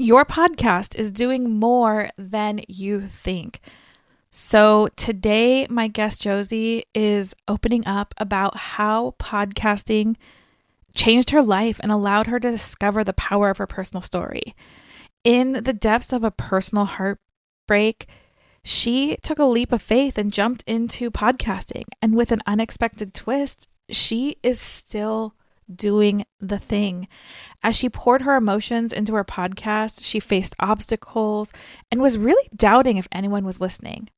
Your podcast is doing more than you think. So today, my guest Josie is opening up about how podcasting changed her life and allowed her to discover the power of her personal story. In the depths of a personal heartbreak, she took a leap of faith and jumped into podcasting. And with an unexpected twist, she is still doing the thing. As she poured her emotions into her podcast, she faced obstacles and was really doubting if anyone was listening.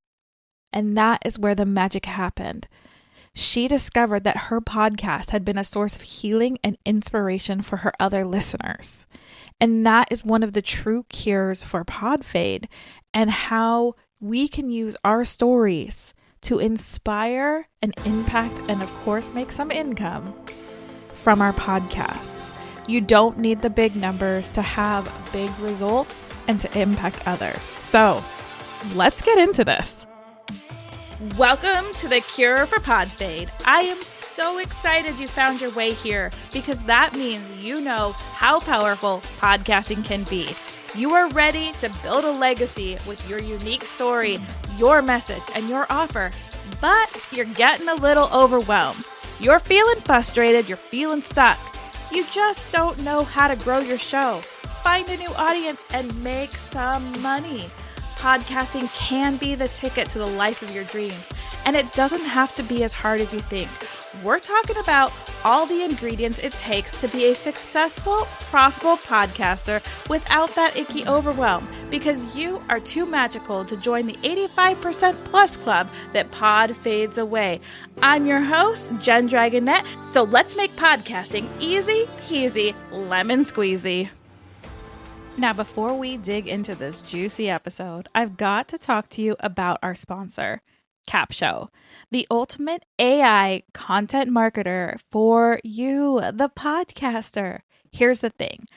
And that is where the magic happened. She discovered that her podcast had been a source of healing and inspiration for her other listeners. And that is one of the true cures for pod fade, and how we can use our stories to inspire and impact and, of course, make some income from our podcasts. You don't need the big numbers to have big results and to impact others. So let's get into this. Welcome to the Cure for Pod Fade. I am so excited you found your way here, because that means you know how powerful podcasting can be. You are ready to build a legacy with your unique story, your message, and your offer, but you're getting a little overwhelmed. You're feeling frustrated, you're feeling stuck. You just don't know how to grow your show, find a new audience, and make some money. Podcasting can be the ticket to the life of your dreams, and it doesn't have to be as hard as you think. We're talking about all the ingredients it takes to be a successful, profitable podcaster without that icky overwhelm, because you are too magical to join the 85% plus club that pod fades away. I'm your host, Jen Dragonette, so let's make podcasting easy peasy lemon squeezy. Now, before we dig into this juicy episode, I've got to talk to you about our sponsor, Capsho, the ultimate AI content marketer for you, the podcaster. Here's the thing.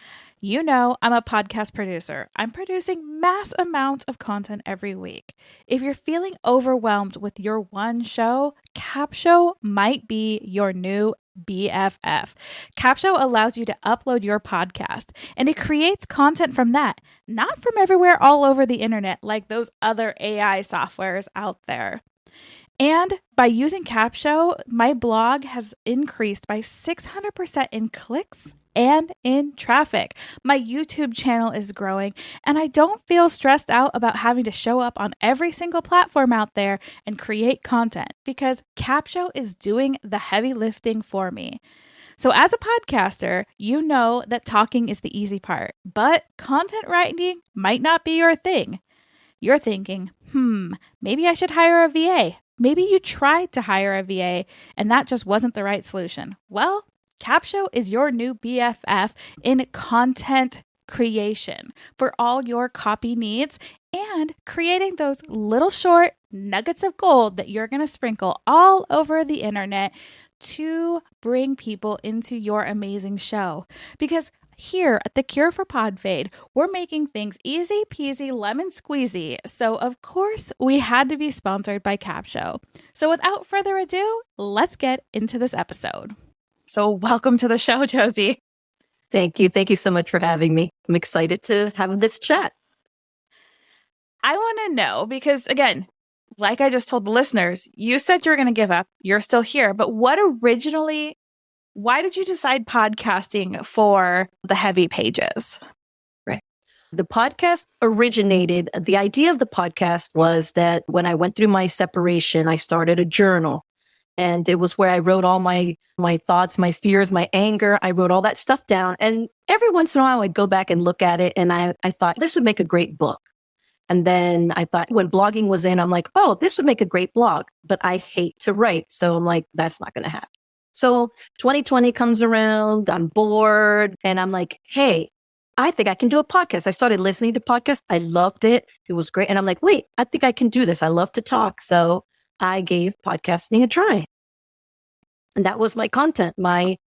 You know, I'm a podcast producer. I'm producing mass amounts of content every week. If you're feeling overwhelmed with your one show, Capsho might be your new BFF. Capsho allows you to upload your podcast, and it creates content from that, not from everywhere all over the internet like those other AI softwares out there. And by using Capsho, my blog has increased by 600% in clicks and in traffic. My YouTube channel is growing, and I don't feel stressed out about having to show up on every single platform out there and create content, because Capsho is doing the heavy lifting for me. So as a podcaster, you know that talking is the easy part, but content writing might not be your thing. You're thinking, maybe I should hire a VA. Maybe you tried to hire a VA and that just wasn't the right solution. Well, Capsho is your new BFF in content creation for all your copy needs and creating those little short nuggets of gold that you're going to sprinkle all over the internet to bring people into your amazing show. Because here at the Cure for Pod Fade, we're making things easy peasy lemon squeezy. So of course we had to be sponsored by Capsho. So without further ado, let's get into this episode. So welcome to the show, Josie. Thank you. Thank you so much for having me. I'm excited to have this chat. I want to know, because again, like I just told the listeners, you said you were going to give up. You're still here. But why did you decide podcasting for the heavy pages? Right. The podcast originated, the idea of the podcast was that when I went through my separation, I started a journal. And it was where I wrote all my thoughts, my fears, my anger. I wrote all that stuff down. And every once in a while, I'd go back and look at it. And I thought, this would make a great book. And then I thought, when blogging was in, I'm like, oh, this would make a great blog. But I hate to write. So I'm like, that's not going to happen. So 2020 comes around, I'm bored. And I'm like, hey, I think I can do a podcast. I started listening to podcasts. I loved it. It was great. And I'm like, wait, I think I can do this. I love to talk. So I gave podcasting a try. And that was my content, my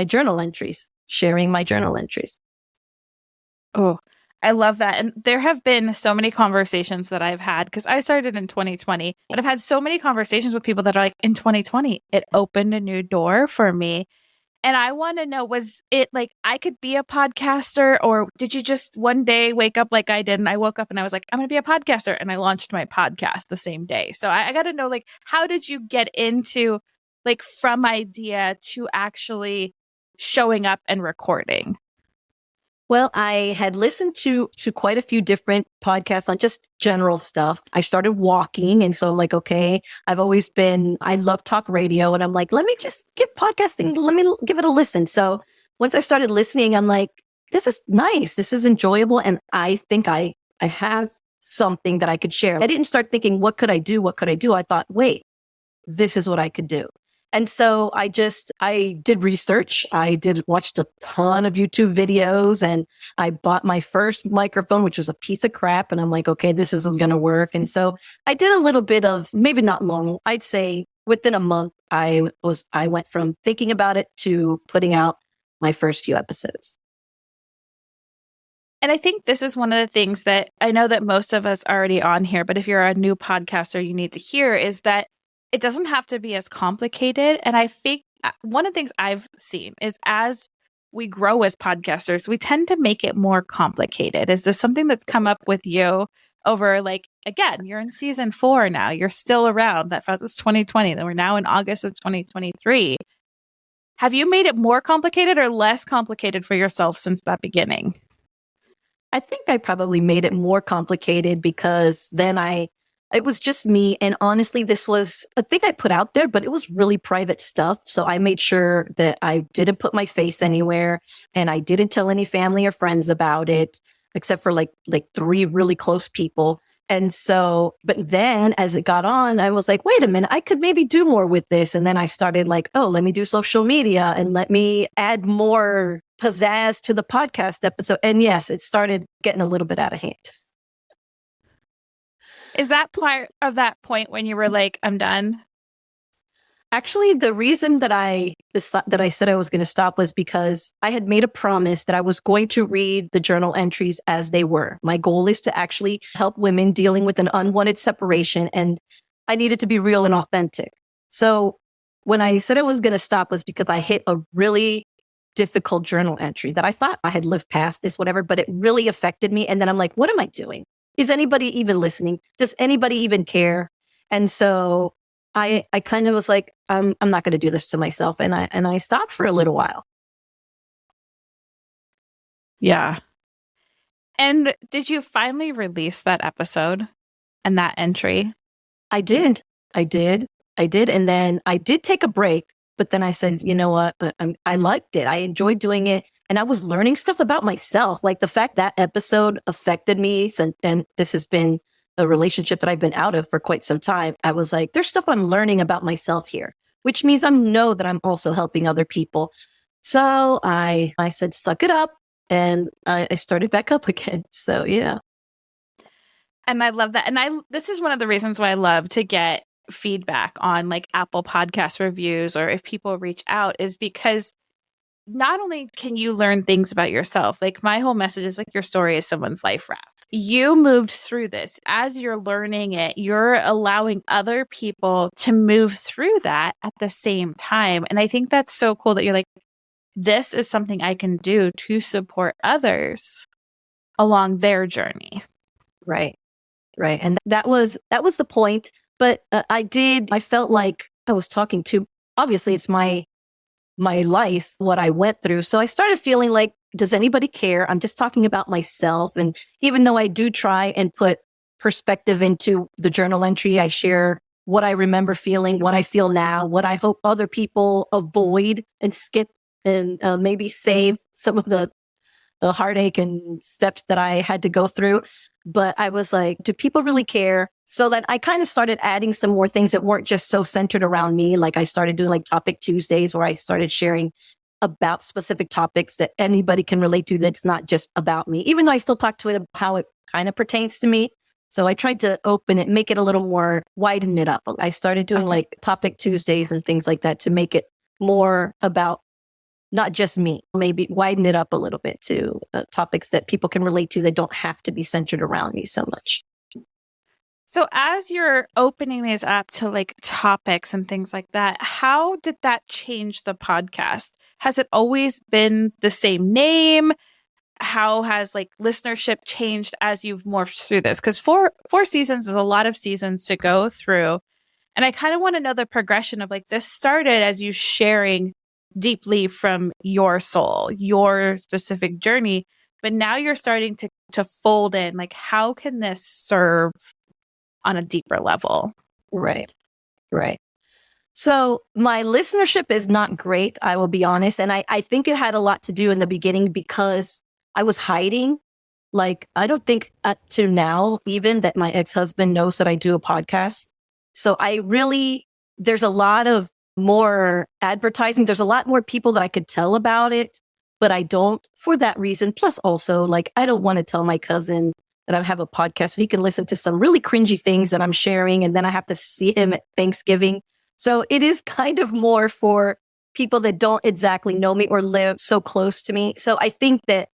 journal entries, sharing my journal entries. Oh, I love that. And there have been so many conversations that I've had, because I started in 2020, but I've had so many conversations with people that are like, in 2020, it opened a new door for me. And I want to know, was it like I could be a podcaster, or did you just one day wake up like I did? And I woke up and I was like, I'm going to be a podcaster. And I launched my podcast the same day. So I got to know, like, how did you get into like from idea to actually showing up and recording? Well, I had listened to quite a few different podcasts on just general stuff. I started walking. And so I'm like, okay, I love talk radio. And I'm like, let me just give podcasting, let me give it a listen. So once I started listening, I'm like, this is nice. This is enjoyable. And I think I have something that I could share. I didn't start thinking, what could I do? What could I do? I thought, this is what I could do. And so I did research. Watched a ton of YouTube videos, and I bought my first microphone, which was a piece of crap. And I'm like, okay, this isn't going to work. And so I did a little bit of, maybe not long, I'd say within a month, I went from thinking about it to putting out my first few episodes. And I think this is one of the things that I know that most of us are already on here, but if you're a new podcaster, you need to hear is that it doesn't have to be as complicated. And I think one of the things I've seen is as we grow as podcasters, we tend to make it more complicated. Is this something that's come up with you over, like, again, you're in season 4 now, you're still around. That was 2020. Then we're now in August of 2023. Have you made it more complicated or less complicated for yourself since that beginning? I think I probably made it more complicated because then it was just me. And honestly, this was a thing I put out there, but it was really private stuff. So I made sure that I didn't put my face anywhere, and I didn't tell any family or friends about it, except for like 3 really close people. And so, but then as it got on, I was like, wait a minute, I could maybe do more with this. And then I started like, let me do social media and let me add more pizzazz to the podcast episode. And yes, it started getting a little bit out of hand. Is that part of that point when you were like, I'm done? Actually, the reason that I said I was going to stop was because I had made a promise that I was going to read the journal entries as they were. My goal is to actually help women dealing with an unwanted separation, and I needed to be real and authentic. So when I said I was going to stop was because I hit a really difficult journal entry that I thought I had lived past this, whatever, but it really affected me. And then I'm like, what am I doing? Is anybody even listening? Does anybody even care? And so I kind of was like, I'm not going to do this to myself. And I stopped for a little while. Yeah. And did you finally release that episode and that entry? I did. And then I did take a break, but then I said, you know what? I liked it. I enjoyed doing it. And I was learning stuff about myself. Like the fact that episode affected me. And this has been a relationship that I've been out of for quite some time. I was like, there's stuff I'm learning about myself here, which means I know that I'm also helping other people. So I said, suck it up. And I started back up again. So yeah. And I love that. And this is one of the reasons why I love to get feedback on like Apple Podcast reviews, or if people reach out, is because not only can you learn things about yourself, like my whole message is like your story is someone's life raft. You moved through this. As you're learning it, you're allowing other people to move through that at the same time. And I think that's so cool that you're like, this is something I can do to support others along their journey. Right. And that was the point. But I felt like I was talking to, obviously it's my life, what I went through. So I started feeling like, does anybody care? I'm just talking about myself. And even though I do try and put perspective into the journal entry, I share what I remember feeling, what I feel now, what I hope other people avoid and skip, and maybe save some of the heartache and steps that I had to go through. But I was like, do people really care? So that I kind of started adding some more things that weren't just so centered around me. Like I started doing like Topic Tuesdays, where I started sharing about specific topics that anybody can relate to, that's not just about me, even though I still talk to it about how it kind of pertains to me. So I tried to open it, make it a little more, widen it up. I started doing like Topic Tuesdays and things like that to make it more about not just me, maybe widen it up a little bit to topics that people can relate to that don't have to be centered around me so much. So as you're opening these up to like topics and things like that, how did that change the podcast? Has it always been the same name? How has like listenership changed as you've morphed through this? Because four seasons is a lot of seasons to go through. And I kind of want to know the progression of like this started as you sharing deeply from your soul, your specific journey, but now you're starting to fold in like how can this serve on a deeper level? Right. Right. So my listenership is not great, I will be honest. And I think it had a lot to do in the beginning because I was hiding. Like, I don't think up to now, even that my ex-husband knows that I do a podcast. So there's a lot of more advertising. There's a lot more people that I could tell about it, but I don't for that reason. Plus also, like, I don't want to tell my cousin that I have a podcast so he can listen to some really cringy things that I'm sharing. And then I have to see him at Thanksgiving. So it is kind of more for people that don't exactly know me or live so close to me. So I think that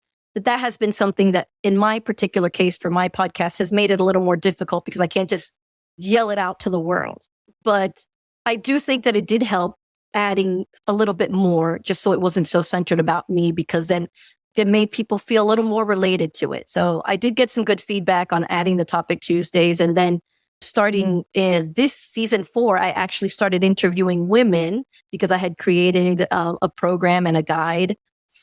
has been something that in my particular case for my podcast has made it a little more difficult because I can't just yell it out to the world. But I do think that it did help adding a little bit more just so it wasn't so centered about me, because then it made people feel a little more related to it. So I did get some good feedback on adding the Topic Tuesdays. And then starting in this season 4, I actually started interviewing women because I had created a program and a guide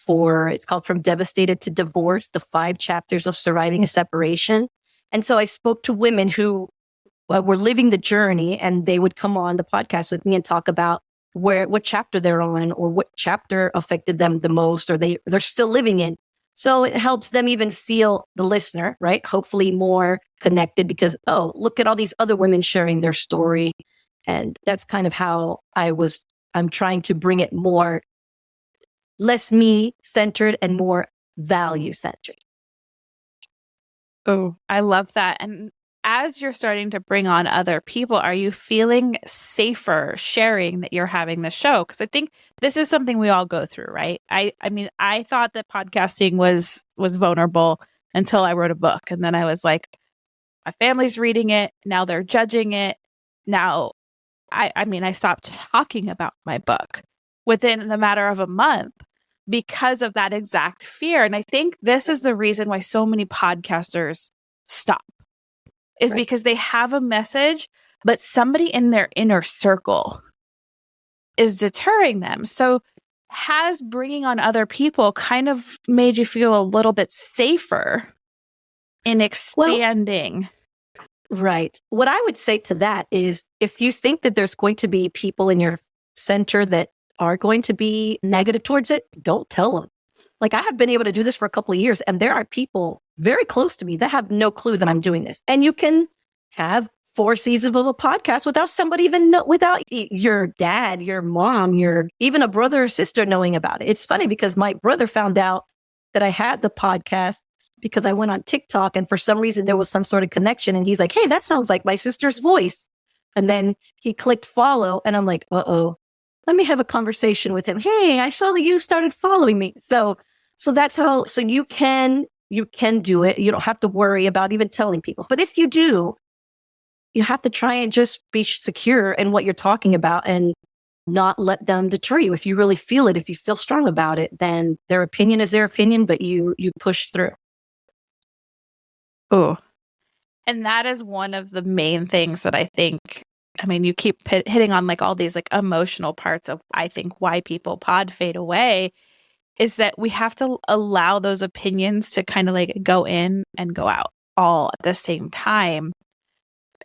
it's called From Devastated to Divorce, the 5 chapters of surviving a separation. And so I spoke to women who were living the journey, and they would come on the podcast with me and talk about what chapter they're on or what chapter affected them the most, or they're still living in. So it helps them even feel, the listener, right? Hopefully more connected because, oh, look at all these other women sharing their story. And that's kind of how I'm trying to bring it more, less me centered and more value centered. Oh, I love that. And as you're starting to bring on other people, are you feeling safer sharing that you're having the show? Because I think this is something we all go through, right? I mean, I thought that podcasting was vulnerable until I wrote a book. And then I was like, my family's reading it. Now they're judging it. Now, I stopped talking about my book within the matter of a month because of that exact fear. And I think this is the reason why so many podcasters stop. Is right. Because they have a message, but somebody in their inner circle is deterring them. So has bringing on other people kind of made you feel a little bit safer in expanding? Well, right. What I would say to that is if you think that there's going to be people in your center that are going to be negative towards it, don't tell them. Like, I have been able to do this for a couple of years, and there are people very close to me that have no clue that I'm doing this. And you can have 4 seasons of a podcast without somebody without your dad, your mom, even a brother or sister knowing about it. It's funny because my brother found out that I had the podcast because I went on TikTok, and for some reason there was some sort of connection. And he's like, hey, that sounds like my sister's voice. And then he clicked follow, and I'm like, uh-oh. Let me have a conversation with him. Hey, I saw that you started following me. So that's how, so you can do it. You don't have to worry about even telling people. But if you do, you have to try and just be secure in what you're talking about and not let them deter you. If you really feel it, if you feel strong about it, then their opinion is their opinion, but you push through. Oh, and that is one of the main things that I think, I mean, you keep hitting on like all these like emotional parts of, I think, why people pod fade away is that we have to allow those opinions to kind of like go in and go out all at the same time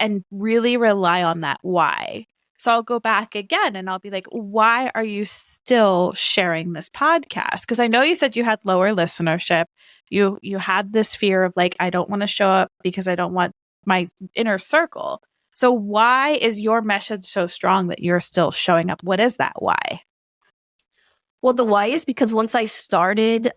and really rely on that why. So I'll go back again and I'll be like, why are you still sharing this podcast? Because I know you said you had lower listenership. You had this fear of like, I don't want to show up because I don't want my inner circle. So why is your message so strong that you're still showing up? What is that why? Well, the why is because once I started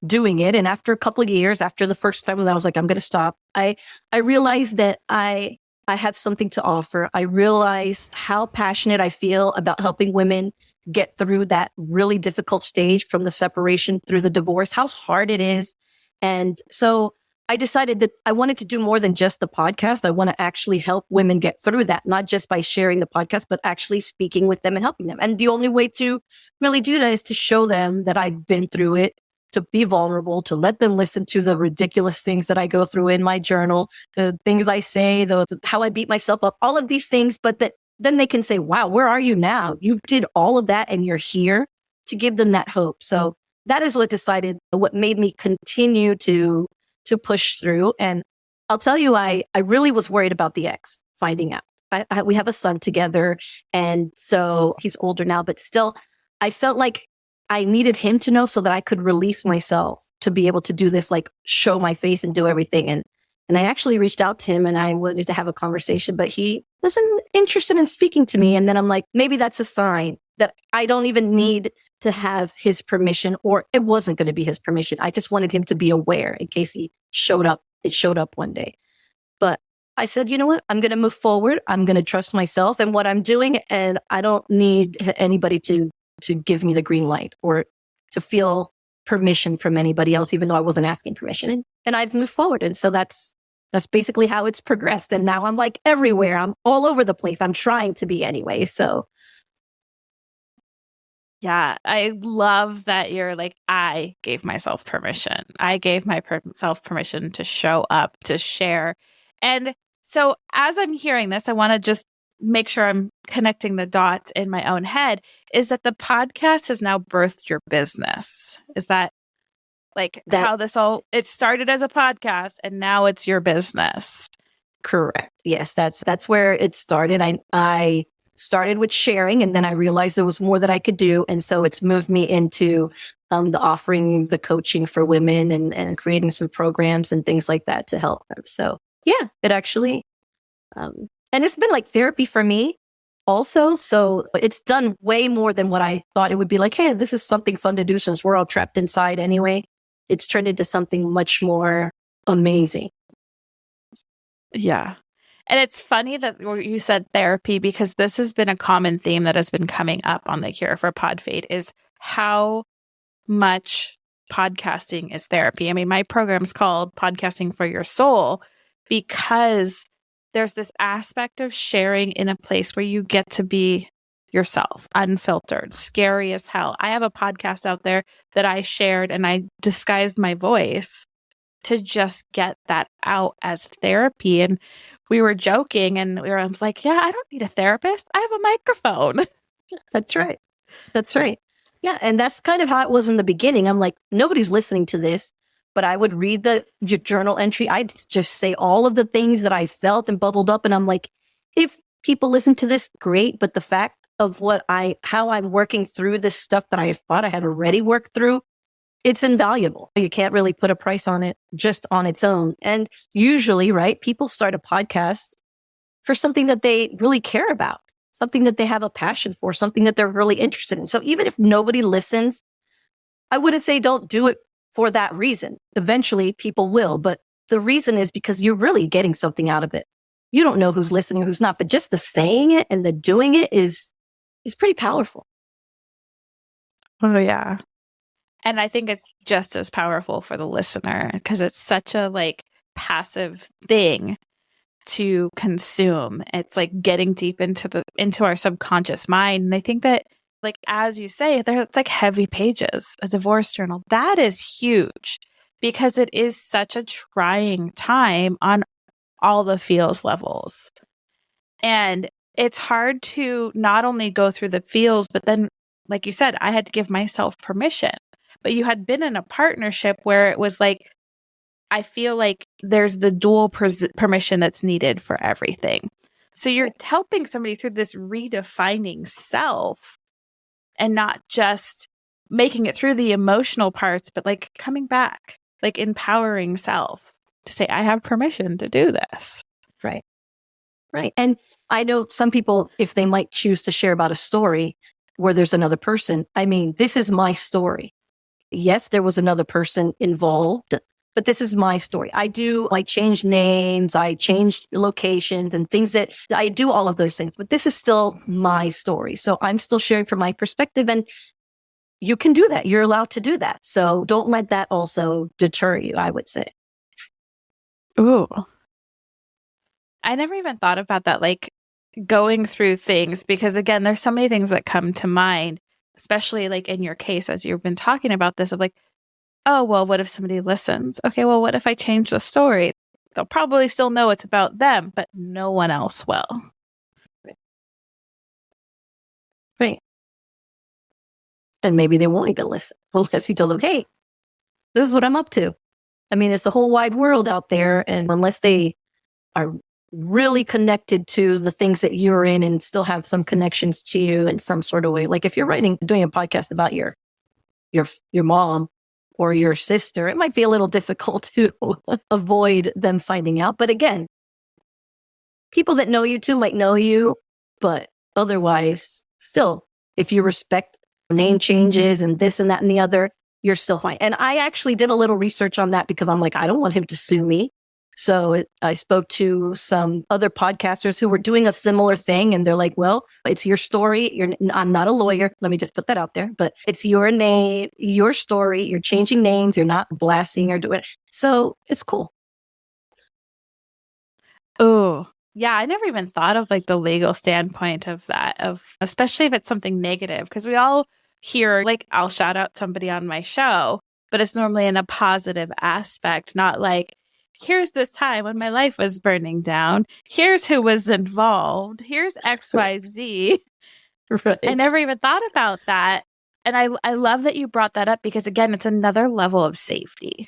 doing it, and after a couple of years, after the first time that I was like, I'm going to stop, I realized that I have something to offer. I realized how passionate I feel about helping women get through that really difficult stage from the separation through the divorce, how hard it is. And so I decided that I wanted to do more than just the podcast. I want to actually help women get through that, not just by sharing the podcast, but actually speaking with them and helping them. And the only way to really do that is to show them that I've been through it, to be vulnerable, to let them listen to the ridiculous things that I go through in my journal, the things I say, how I beat myself up, all of these things, but that then they can say, wow, where are you now? You did all of that and you're here, to give them that hope. So that is what made me continue to push through. And I'll tell you, I really was worried about the ex finding out. We have a son together, and so he's older now, but still, I felt like I needed him to know so that I could release myself to be able to do this, like show my face and do everything. And I actually reached out to him and I wanted to have a conversation, but he wasn't interested in speaking to me. And then I'm like, maybe that's a sign that I don't even need to have his permission, or it wasn't going to be his permission. I just wanted him to be aware in case it showed up one day. But I said, you know what? I'm going to move forward. I'm going to trust myself and what I'm doing. And I don't need anybody to give me the green light or to feel permission from anybody else, even though I wasn't asking permission. And I've moved forward. And so that's basically how it's progressed. And now I'm like everywhere. I'm all over the place. I'm trying to be anyway. So yeah, I love that you're like, I gave myself permission. I gave myself permission to show up, to share. And so as I'm hearing this, I want to just make sure I'm connecting the dots in my own head, is that the podcast has now birthed your business. Is that like how it started as a podcast and now it's your business? Correct. Yes, that's where it started. I started with sharing, and then I realized there was more that I could do. And so it's moved me into the offering the coaching for women and creating some programs and things like that to help them. So yeah, it actually, and it's been like therapy for me also. So it's done way more than what I thought it would be. Like, hey, this is something fun to do since we're all trapped inside anyway. It's turned into something much more amazing. Yeah. And it's funny that you said therapy, because this has been a common theme that has been coming up on the Cure for Pod Fade, is how much podcasting is therapy. I mean, my program's called Podcasting for Your Soul because there's this aspect of sharing in a place where you get to be yourself, unfiltered, scary as hell. I have a podcast out there that I shared and I disguised my voice to just get that out as therapy. And we were joking and I was like, yeah, I don't need a therapist. I have a microphone. That's right. That's right. Yeah. And that's kind of how it was in the beginning. I'm like, nobody's listening to this, but I would read your journal entry. I'd just say all of the things that I felt and bubbled up. And I'm like, if people listen to this, great. But the fact of how I'm working through this stuff that I thought I had already worked through, it's invaluable. You can't really put a price on it just on its own. And usually, right, people start a podcast for something that they really care about, something that they have a passion for, something that they're really interested in. So even if nobody listens, I wouldn't say don't do it for that reason. Eventually people will, but the reason is because you're really getting something out of it. You don't know who's listening, who's not, but just the saying it and the doing it is pretty powerful. Oh, yeah. And I think it's just as powerful for the listener because it's such a passive thing to consume. It's like getting deep into our subconscious mind. And I think that, as you say, it's like heavy pages, a divorce journal. That is huge because it is such a trying time on all the feels levels. And it's hard to not only go through the feels, but then, like you said, I had to give myself permission. But you had been in a partnership where it was like, I feel like there's the dual permission that's needed for everything. So you're helping somebody through this redefining self and not just making it through the emotional parts, but coming back, empowering self to say, I have permission to do this. Right. Right. And I know some people, if they might choose to share about a story where there's another person, I mean, this is my story. Yes, there was another person involved, but this is my story. I change names, I change locations and things that I do all of those things, but this is still my story. So I'm still sharing from my perspective and you can do that. You're allowed to do that. So don't let that also deter you, I would say. Ooh. I never even thought about that, like going through things, because again, there's so many things that come to mind, especially like in your case, as you've been talking about this, of like, oh, well, what if somebody listens? Okay, well, what if I change the story? They'll probably still know it's about them, but no one else will. Right. And maybe they won't even listen unless you tell them, hey, this is what I'm up to. I mean, it's the whole wide world out there. And unless they are really connected to the things that you're in and still have some connections to you in some sort of way. Like if you're doing a podcast about your mom or your sister, it might be a little difficult to avoid them finding out. But again, people that know you too might know you, but otherwise still, if you respect name changes and this and that and the other, you're still fine. And I actually did a little research on that because I'm like, I don't want him to sue me. So I spoke to some other podcasters who were doing a similar thing. And they're like, well, it's your story. I'm not a lawyer. Let me just put that out there. But it's your name, your story. You're changing names. You're not blasting or doing it. So it's cool. Oh, yeah. I never even thought of like the legal standpoint of that, of especially if it's something negative, because we all hear, like, I'll shout out somebody on my show, but it's normally in a positive aspect, not like, here's this time when my life was burning down. Here's who was involved. Here's XYZ. Right. I never even thought about that. And I love that you brought that up because, again, it's another level of safety.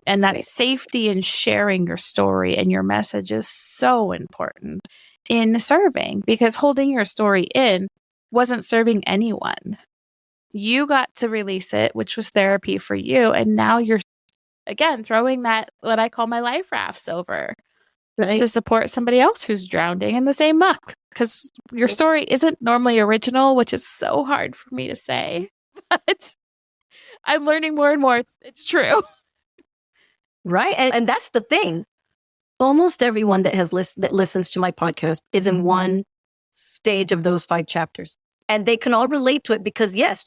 And that safety in sharing your story and your message is so important in serving, because holding your story in wasn't serving anyone. You got to release it, which was therapy for you. And now you're, again, throwing that, what I call my life rafts over to support somebody else who's drowning in the same muck. Because your story isn't normally original, which is so hard for me to say. But I'm learning more and more. It's true. Right. And that's the thing. Almost everyone that that listens to my podcast is in one stage of those 5 chapters. And they can all relate to it because, yes,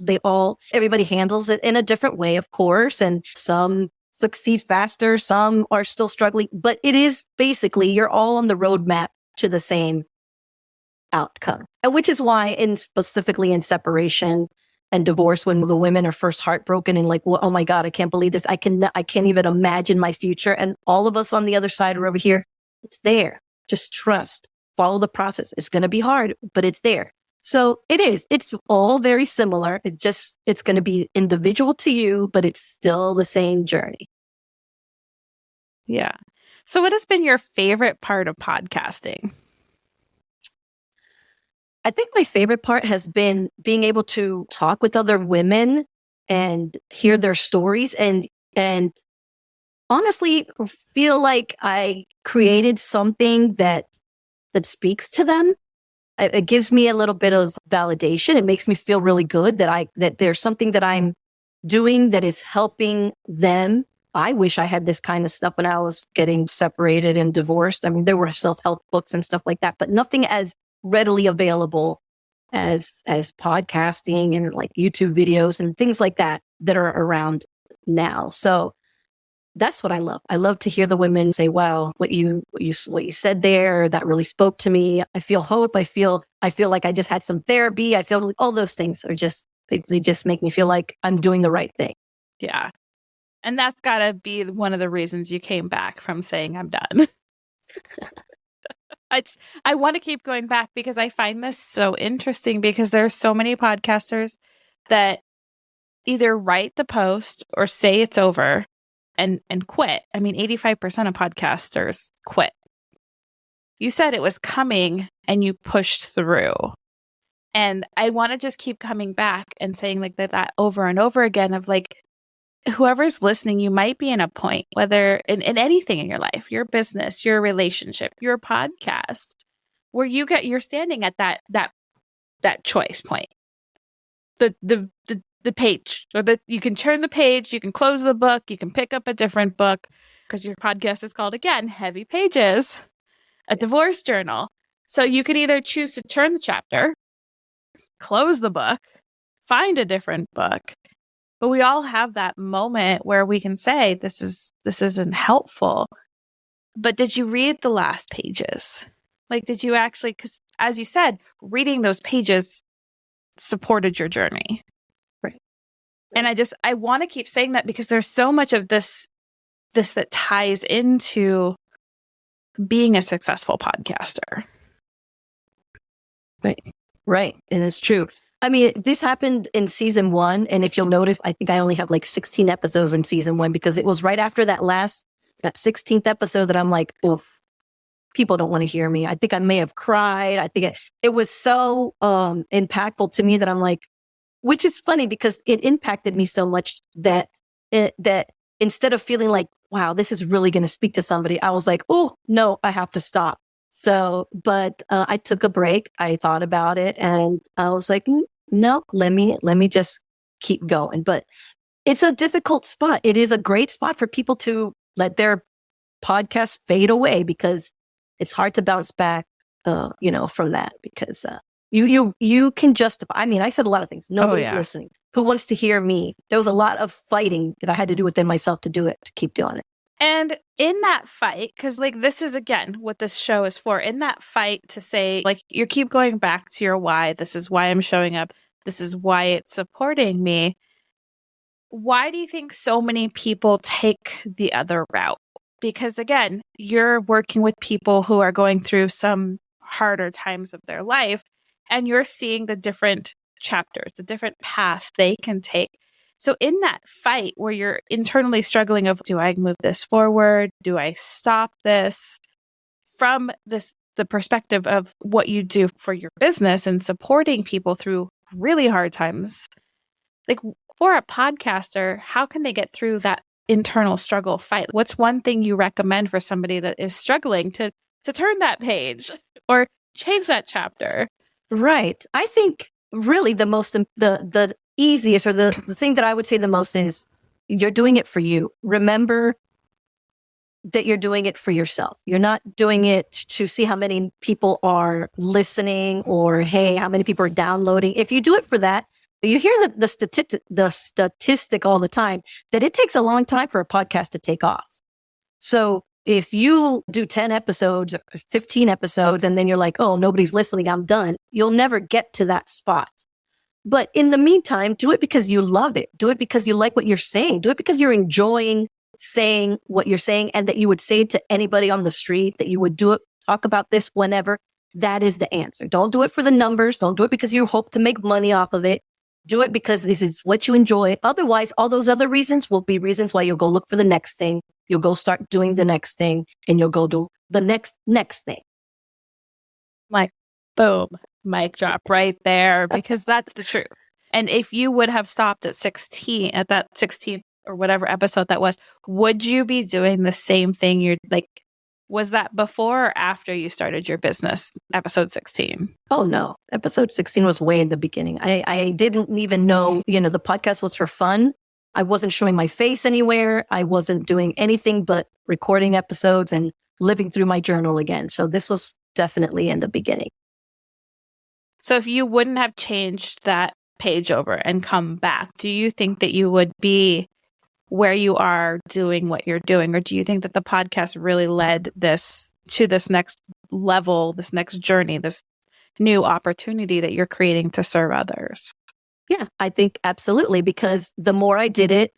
everybody handles it in a different way, of course. And some succeed faster, some are still struggling. But it is basically, you're all on the roadmap to the same outcome. And which is why, specifically in separation and divorce, when the women are first heartbroken and like, well, oh my God, I can't believe this. I can't even imagine my future. And all of us on the other side are over here. It's there. Just trust. Follow the process. It's going to be hard, but it's there. So it is. It's all very similar. It's going to be individual to you, but it's still the same journey. Yeah. So what has been your favorite part of podcasting? I think my favorite part has been being able to talk with other women and hear their stories and honestly feel like I created something that speaks to them. It gives me a little bit of validation. It makes me feel really good that there's something that I'm doing that is helping them. I wish I had this kind of stuff when I was getting separated and divorced. I mean, there were self-help books and stuff like that, but nothing as readily available as podcasting and like YouTube videos and things like that are around now. So that's what I love. I love to hear the women say, wow, what you said there, that really spoke to me. I feel hope. I feel like I just had some therapy. I feel like all those things are they just make me feel like I'm doing the right thing. Yeah. And that's got to be one of the reasons you came back from saying I'm done. I want to keep going back because I find this so interesting, because there are so many podcasters that either write the post or say it's over and quit. I mean, 85% of podcasters quit. You said it was coming and you pushed through. And I want to just keep coming back and saying like that over and over again of like, whoever's listening, you might be in a point, whether in anything in your life, your business, your relationship, your podcast, where you're standing at that choice point. The page, or you can turn the page, you can close the book, you can pick up a different book, because your podcast is called, again, Heavy Pages, a divorce journal. So you can either choose to turn the chapter, close the book, find a different book. But we all have that moment where we can say, this isn't helpful. But did you read the last pages? Like, did you actually, because as you said, reading those pages supported your journey. Right. And I want to keep saying that because there's so much of this that ties into being a successful podcaster. Right. And it's true. I mean, this happened in season 1. And if you'll notice, I think I only have like 16 episodes in season 1 because it was right after that 16th episode that I'm like, oh, people don't want to hear me. I think I may have cried. I think it was so impactful to me that I'm like, which is funny because it impacted me so much that instead of feeling like, wow, this is really going to speak to somebody, I was like, oh, no, I have to stop. So, but I took a break. I thought about it and I was like, no, let me just keep going. But it's a difficult spot. It is a great spot for people to let their podcast fade away because it's hard to bounce back, from that because you can justify. I mean, I said a lot of things. Nobody's listening. Who wants to hear me? There was a lot of fighting that I had to do within myself to do it, to keep doing it. And in that fight, because like this is again what this show is for, in that fight to say, like, you keep going back to your why. This is why I'm showing up. This is why it's supporting me. Why do you think so many people take the other route? Because again, you're working with people who are going through some harder times of their life, and you're seeing the different chapters, the different paths they can take. So in that fight where you're internally struggling of, do I move this forward? Do I stop this? From the perspective of what you do for your business and supporting people through really hard times, like for a podcaster, how can they get through that internal struggle fight? What's one thing you recommend for somebody that is struggling to turn that page or change that chapter? Right. I think really the easiest or the thing that I would say the most is you're doing it for you. Remember that you're doing it for yourself. You're not doing it to see how many people are listening or, hey, how many people are downloading. If you do it for that, you hear the statistic all the time that it takes a long time for a podcast to take off. So if you do 10 episodes, 15 episodes, and then you're like, oh, nobody's listening, I'm done, you'll never get to that spot. But in the meantime, do it because you love it. Do it because you like what you're saying. Do it because you're enjoying saying what you're saying and that you would say it to anybody on the street, that you would do it, talk about this whenever. That is the answer. Don't do it for the numbers. Don't do it because you hope to make money off of it. Do it because this is what you enjoy. Otherwise, all those other reasons will be reasons why you'll go look for the next thing. You'll go start doing the next thing and you'll go do the next thing. Like, boom, mic drop right there, because that's the truth. And if you would have stopped at that 16th or whatever episode that was, would you be doing the same thing? You're like, was that before or after you started your business, episode 16? Oh, no. Episode 16 was way in the beginning. I didn't even know, the podcast was for fun. I wasn't showing my face anywhere. I wasn't doing anything but recording episodes and living through my journal again. So this was definitely in the beginning. So if you wouldn't have changed that page over and come back, do you think that you would be where you are doing what you're doing? Or do you think that the podcast really led this to this next level, this next journey, this new opportunity that you're creating to serve others? Yeah, I think absolutely. Because the more I did it,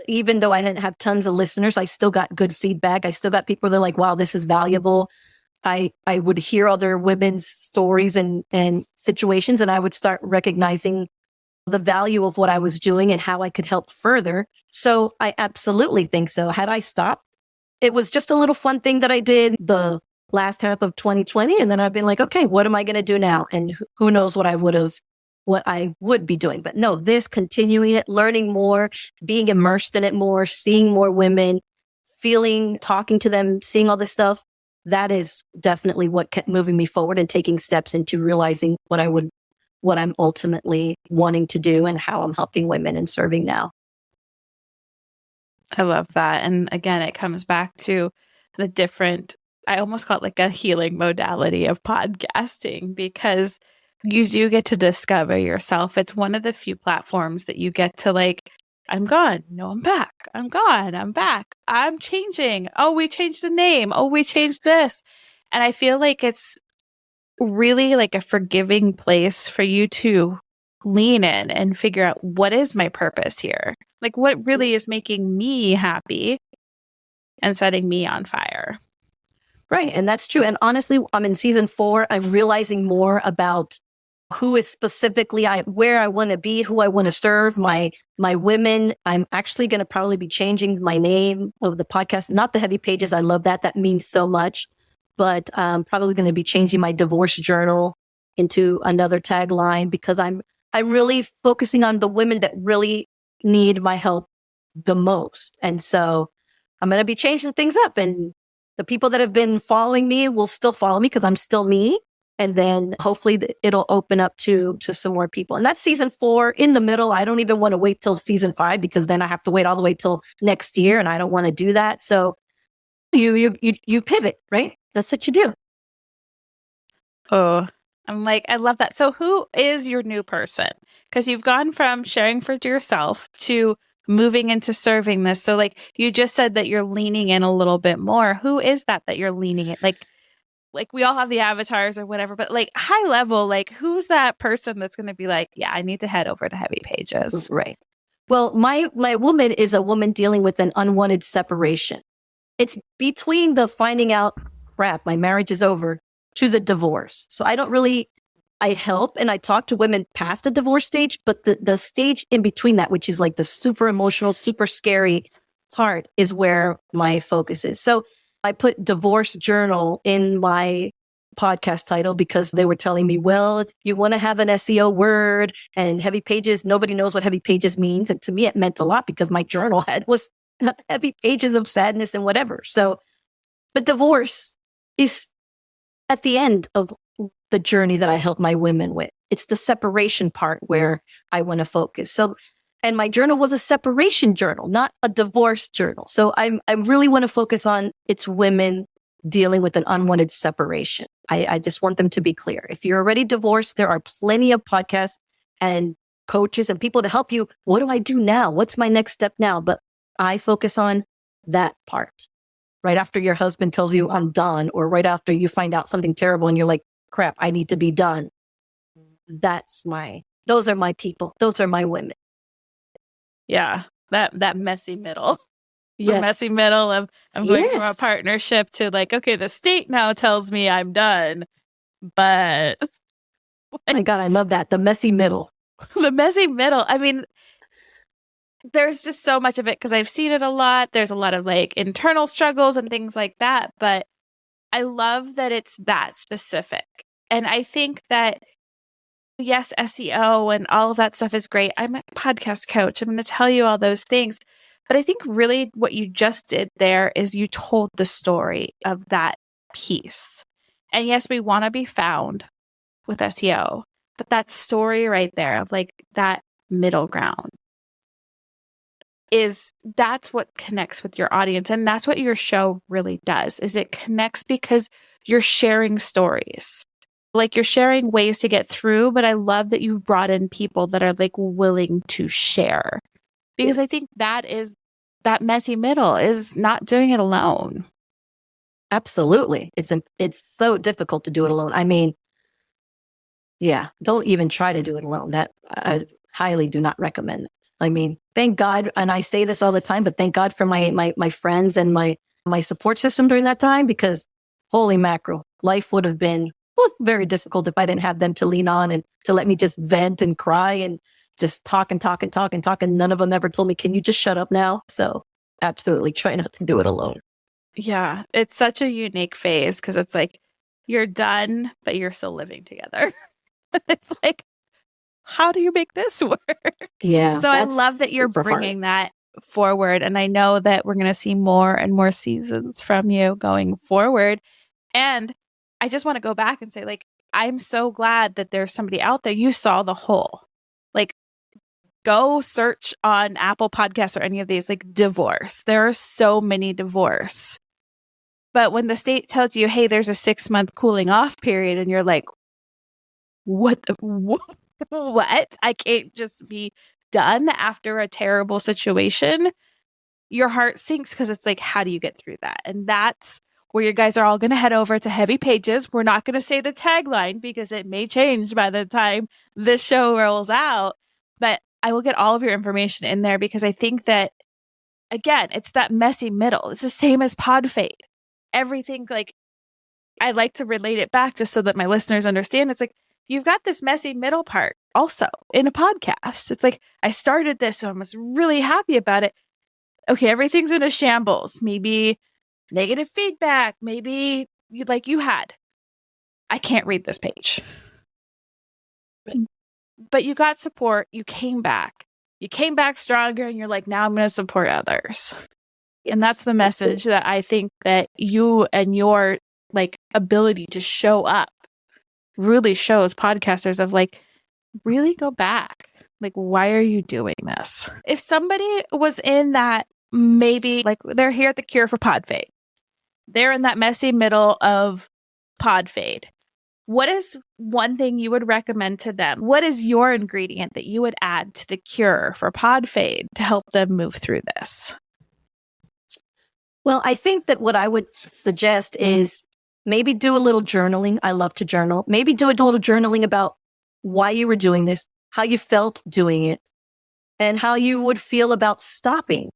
even though I didn't have tons of listeners, I still got good feedback. I still got people that are like, wow, this is valuable. I would hear other women's stories and situations, and I would start recognizing the value of what I was doing and how I could help further. So I absolutely think so. Had I stopped, it was just a little fun thing that I did the last half of 2020. And then I've been like, okay, what am I going to do now? And who knows what I would be doing. But no, continuing it, learning more, being immersed in it more, seeing more women, talking to them, seeing all this stuff. That is definitely what kept moving me forward and taking steps into realizing what I'm ultimately wanting to do and how I'm helping women and serving now. I love that. And again, it comes back to the different, I almost call it like a healing modality of podcasting, because you do get to discover yourself. It's one of the few platforms that you get to like I'm gone. No, I'm back. I'm gone. I'm back. I'm changing. Oh, we changed the name. Oh, we changed this. And I feel like it's really like a forgiving place for you to lean in and figure out what is my purpose here? Like what really is making me happy and setting me on fire? Right. And that's true. And honestly, I'm in season 4. I'm realizing more about who is specifically where I want to be, who I want to serve, my women. I'm actually going to probably be changing my name of the podcast, not the Heavy Pages. I love that. That means so much. But I'm probably going to be changing my divorce journal into another tagline because I'm really focusing on the women that really need my help the most. And so I'm going to be changing things up, and the people that have been following me will still follow me because I'm still me. And then hopefully it'll open up to some more people. And that's season 4 in the middle. I don't even want to wait till season 5 because then I have to wait all the way till next year. And I don't want to do that. So you pivot, right? That's what you do. Oh, I'm like, I love that. So who is your new person? Because you've gone from sharing for yourself to moving into serving this. So like you just said that you're leaning in a little bit more. Who is that you're leaning in? Like we all have the avatars or whatever, but like high level, like who's that person that's going to be like, yeah, I need to head over to Heavy Pages. Right. Well, my woman is a woman dealing with an unwanted separation. It's between the finding out, crap, my marriage is over, to the divorce. So I help and I talk to women past the divorce stage, but the stage in between that, which is like the super emotional, super scary part, is where my focus is. So I put divorce journal in my podcast title because they were telling me, well, you want to have an SEO word, and Heavy Pages, nobody knows what Heavy Pages means. And to me, it meant a lot because my journal was heavy pages of sadness and whatever. So, but divorce is at the end of the journey that I help my women with. It's the separation part where I want to focus. So, and my journal was a separation journal, not a divorce journal. So I really want to focus on it's women dealing with an unwanted separation. I just want them to be clear. If you're already divorced, there are plenty of podcasts and coaches and people to help you. What do I do now? What's my next step now? But I focus on that part. Right after your husband tells you I'm done, or right after you find out something terrible and you're like, crap, I need to be done. Those are my people. Those are my women. Yeah. That messy middle. Yes. The messy middle of I'm going from a partnership to like, okay, the state now tells me I'm done. But oh my God, I love that. The messy middle. The messy middle. I mean, there's just so much of it because I've seen it a lot. There's a lot of like internal struggles and things like that. But I love that it's that specific. And I think that, yes, SEO and all of that stuff is great. I'm a podcast coach. I'm going to tell you all those things. But I think really what you just did there is you told the story of that piece. And yes, we want to be found with SEO, but that story right there of like that middle ground that's what connects with your audience. And that's what your show really does, is it connects because you're sharing stories. Like you're sharing ways to get through, but I love that you've brought in people that are like willing to share. Because I think that messy middle is not doing it alone. Absolutely. It's so difficult to do it alone. I mean, yeah, don't even try to do it alone. That I highly do not recommend it. I mean, thank God, and I say this all the time, but thank God for my friends and my support system during that time, because holy mackerel, life would have been very difficult if I didn't have them to lean on and to let me just vent and cry and just talk and talk and talk and talk. And none of them ever told me, can you just shut up now? So absolutely try not to do it alone. Yeah, it's such a unique phase because it's like you're done, but you're still living together. It's like, how do you make this work? Yeah. So I love that you're bringing that forward. And I know that we're going to see more and more seasons from you going forward. And I just want to go back and say, like, I'm so glad that there's somebody out there. You saw the whole, like, go search on Apple Podcasts or any of these, like, divorce. There are so many divorce. But when the state tells you, hey, there's a 6-month cooling off period, and you're like, what? I can't just be done after a terrible situation, your heart sinks because it's like, how do you get through that? And that's where you guys are all going to head over to Heavy Pages. We're not going to say the tagline because it may change by the time this show rolls out, but I will get all of your information in there because I think that, again, it's that messy middle. It's the same as pod fade. Everything, like, I like to relate it back just so that my listeners understand. It's like, you've got this messy middle part also in a podcast. It's like, I started this, so I was really happy about it. Okay, everything's in a shambles. Maybe negative feedback. Maybe you had. I can't read this page. But you got support. You came back. You came back stronger, and you're like, now I'm going to support others. Yes, and that's the message that I think that you and your ability to show up really shows podcasters of really go back. Why are you doing this? If somebody was in that, maybe they're here at the Cure for Pod Fade, they're in that messy middle of Pod Fade, what is one thing you would recommend to them? What is your ingredient that you would add to the Cure for Pod Fade to help them move through this? Well, I think that what I would suggest is maybe do a little journaling. I love to journal. Maybe do a little journaling about why you were doing this, how you felt doing it, and how you would feel about stopping.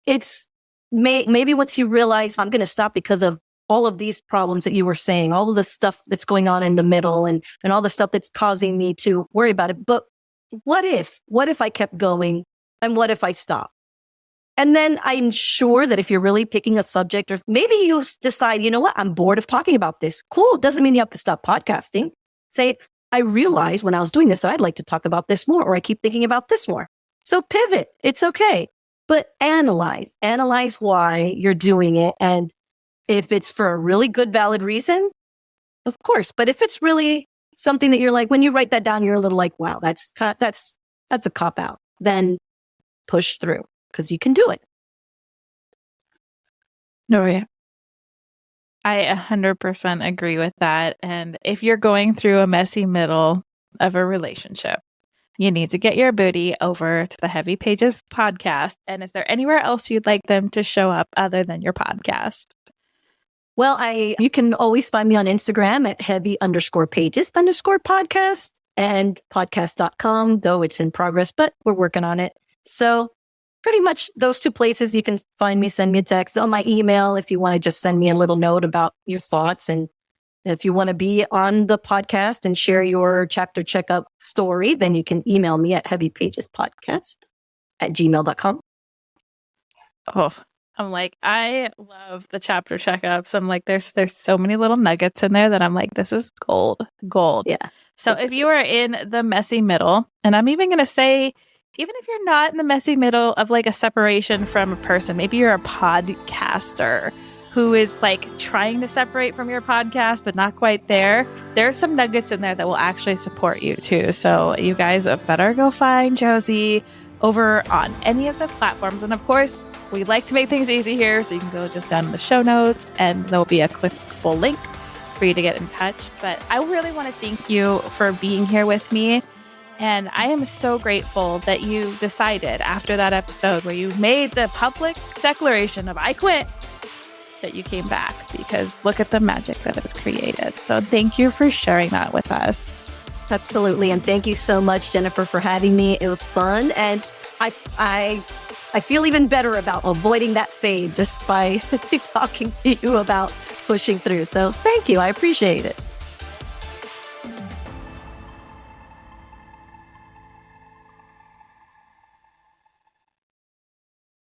It's maybe once you realize I'm going to stop because of all of these problems that you were saying, all of the stuff that's going on in the middle and all the stuff that's causing me to worry about it. But what if I kept going, and what if I stopped? And then I'm sure that if you're really picking a subject, or maybe you decide, you know what, I'm bored of talking about this. Cool. Doesn't mean you have to stop podcasting. Say, I realized when I was doing this, I'd like to talk about this more, or I keep thinking about this more. So pivot. It's okay. But analyze why you're doing it. And if it's for a really good, valid reason, of course. But if it's really something that you're like, when you write that down, you're a little like, wow, that's a cop out, then push through because you can do it. No, yeah. I 100% agree with that. And if you're going through a messy middle of a relationship, you need to get your booty over to the Heavy Pages podcast. And is there anywhere else you'd like them to show up other than your podcast? Well, you can always find me on Instagram at heavy_pages_podcast and podcast.com, though it's in progress, but we're working on it. So pretty much those two places you can find me, send me a text, on my email if you want to just send me a little note about your thoughts. And if you want to be on the podcast and share your chapter checkup story, then you can email me at heavypagespodcast@gmail.com. Oh, I'm like, I love the chapter checkups. I'm like, there's so many little nuggets in there that I'm like, this is gold. Yeah. So if you are in the messy middle, and I'm even going to say, even if you're not in the messy middle of a separation from a person, maybe you're a podcaster who is trying to separate from your podcast, but not quite there. There's some nuggets in there that will actually support you too. So you guys better go find Josie over on any of the platforms. And of course, we like to make things easy here. So you can go just down in the show notes and there'll be a clickable link for you to get in touch. But I really want to thank you for being here with me. And I am so grateful that you decided after that episode where you made the public declaration of I quit, that you came back, because look at the magic that it's created. So thank you for sharing that with us. Absolutely. And thank you so much, Jennifer, for having me. It was fun. And I feel even better about avoiding that fade just by talking to you about pushing through. So thank you. I appreciate it.